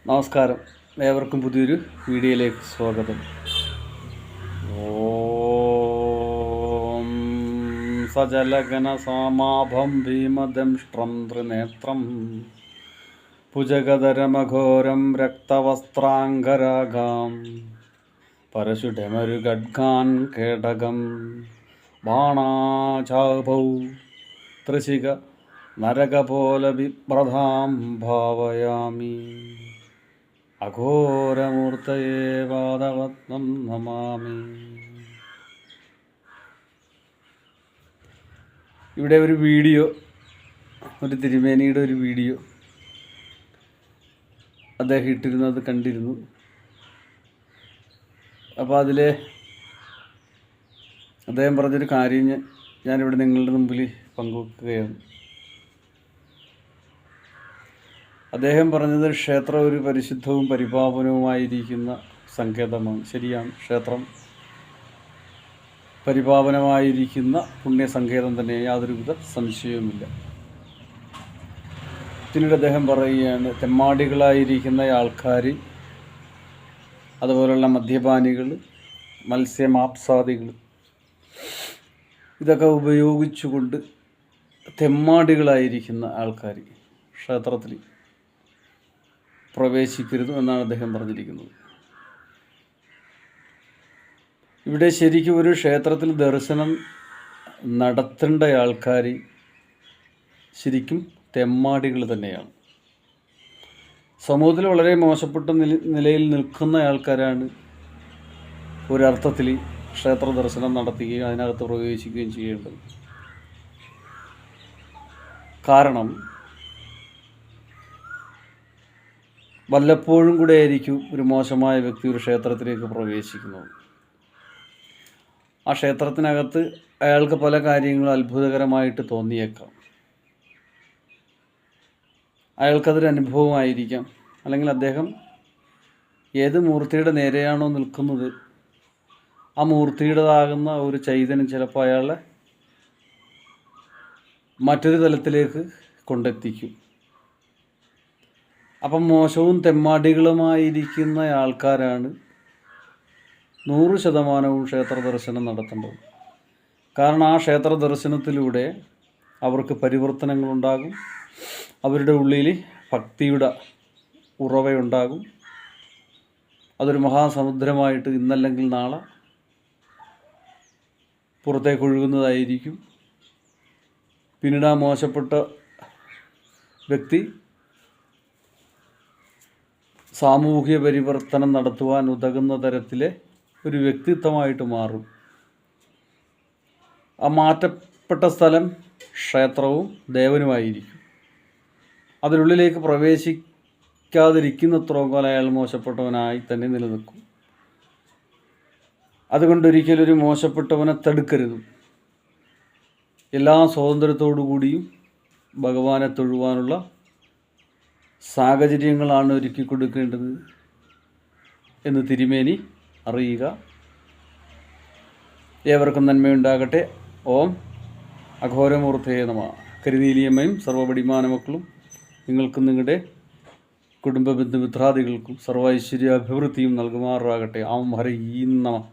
നമസ്കാരം, ഏവർക്കും പുതിയൊരു വീഡിയോയിലേക്ക് സ്വാഗതം. ഓം സജലഗണസാമാഭം ഭീമദംഷ്ട്രം ത്രിനേത്രം ഭുജഗധരമഘോരം രക്തവസ്ത്രാംഗരാഗാം പരശുഢമരുഗഡ്ഗാൻ കേടകം ബാണാചാഭൗ ത്രിശിക നരകപോലെ ബിഭ്രതാം ഭാവയാമി. അഘോരമൂർത്തയേ പാദപത്മം നമാമി. ഇവിടെ ഒരു വീഡിയോ, ഒരു തിരുമേനിയുടെ ഒരു വീഡിയോ അദ്ദേഹം ഇട്ടിരുന്നത് കണ്ടിരുന്നു. അപ്പോൾ അതിൽ അദ്ദേഹം പറഞ്ഞൊരു കാര്യം ഞാനിവിടെ നിങ്ങളുടെ മുമ്പിൽ പങ്കുവെക്കുകയാണ്. അദ്ദേഹം പറഞ്ഞത് ക്ഷേത്രം ഒരു പരിശുദ്ധവും പരിപാവനവുമായിരിക്കുന്ന സങ്കേതമാണ്. ശരിയാണ്, ക്ഷേത്രം പരിപാവനമായിരിക്കുന്ന പുണ്യസങ്കേതം തന്നെ, യാതൊരുവിധ സംശയവുമില്ല. പിന്നീട് അദ്ദേഹം പറയുകയാണ്, തെമ്മാടികളായിരിക്കുന്ന ആൾക്കാർ, അതുപോലുള്ള മദ്യപാനികൾ, മത്സ്യമാംസാദികൾ, ഇതൊക്കെ ഉപയോഗിച്ചുകൊണ്ട് തെമ്മാടികളായിരിക്കുന്ന ആൾക്കാർ ക്ഷേത്രത്തിൽ പ്രവേശിക്കരുത് എന്നാണ് അദ്ദേഹം പറഞ്ഞിരിക്കുന്നത്. ഇവിടെ ശരിക്കും ഒരു ക്ഷേത്രത്തിൽ ദർശനം നടത്തേണ്ട ആൾക്കാർ ശരിക്കും തെമ്മാടികൾ തന്നെയാണ്. സമൂഹത്തിൽ വളരെ മോശപ്പെട്ട നിലയിൽ നിൽക്കുന്ന ആൾക്കാരാണ് ഒരർത്ഥത്തിൽ ക്ഷേത്ര ദർശനം നടത്തുകയും അതിനകത്ത് പ്രവേശിക്കുകയും ചെയ്യേണ്ടത്. കാരണം വല്ലപ്പോഴും കൂടെ ആയിരിക്കും ഒരു മോശമായ വ്യക്തി ഒരു ക്ഷേത്രത്തിലേക്ക് പ്രവേശിക്കുന്നത്. ആ ക്ഷേത്രത്തിനകത്ത് അയാൾക്ക് പല കാര്യങ്ങളും അത്ഭുതകരമായിട്ട് തോന്നിയേക്കാം. അയാൾക്കതൊരു അനുഭവമായിരിക്കാം. അല്ലെങ്കിൽ അദ്ദേഹം ഏത് മൂർത്തിയുടെ നേരെയാണോ നിൽക്കുന്നത് ആ മൂർത്തിയുടേതാകുന്ന ഒരു ചൈതന്യം ചിലപ്പോൾ അയാളെ മറ്റൊരു തലത്തിലേക്ക് കൊണ്ടെത്തിക്കും. അപ്പം മോശവും തെമ്മാടികളുമായിരിക്കുന്ന ആൾക്കാരാണ് 100% ക്ഷേത്ര ദർശനം നടത്തേണ്ടത്. കാരണം ആ ക്ഷേത്ര ദർശനത്തിലൂടെ അവർക്ക് പരിവർത്തനങ്ങളുണ്ടാകും. അവരുടെ ഉള്ളിൽ ഭക്തിയുടെ ഉറവയുണ്ടാകും. അതൊരു മഹാസമുദ്രമായിട്ട് ഇന്നല്ലെങ്കിൽ നാളെ പുറത്തേക്കൊഴുകുന്നതായിരിക്കും. പിന്നീട് ആ മോശപ്പെട്ട വ്യക്തി സാമൂഹിക പരിവർത്തനം നടത്തുവാൻ ഉതകുന്ന തരത്തിലെ ഒരു വ്യക്തിത്വമായിട്ട് മാറും. ആ മാറ്റപ്പെട്ട സ്ഥലം ക്ഷേത്രവും ദേവനുമായിരിക്കും. അതിനുള്ളിലേക്ക് പ്രവേശിക്കാതിരിക്കുന്നത്രയും കാലം അയാൾ മോശപ്പെട്ടവനായി തന്നെ നിലനിൽക്കും. അതുകൊണ്ടൊരിക്കലും ഒരു മോശപ്പെട്ടവനെ തടുക്കരുത്. എല്ലാ സ്വാതന്ത്ര്യത്തോടു കൂടിയും ഭഗവാനെ തൊഴുവാനുള്ള സാഹചര്യങ്ങളാണ് ഒരുക്കി കൊടുക്കേണ്ടത് എന്ന് തിരുമേനി അറിയുക. ഏവർക്കും നന്മയുണ്ടാകട്ടെ. ഓം അഘോരമൂർത്തയേ നമഃ. കരിനീലിയമ്മയും സർവ്വപടിമാന മക്കളും നിങ്ങൾക്കും നിങ്ങളുടെ കുടുംബ ബന്ധുമിത്രാദികൾക്കും സർവ്വ ഐശ്വര്യാഭിവൃദ്ധിയും നൽകുമാറാകട്ടെ. ആം ഹരയീ നമഃ.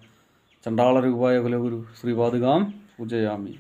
ചണ്ഡാളരൂപായ കുലഗുരു ശ്രീപാദുകാം പൂജയാമി.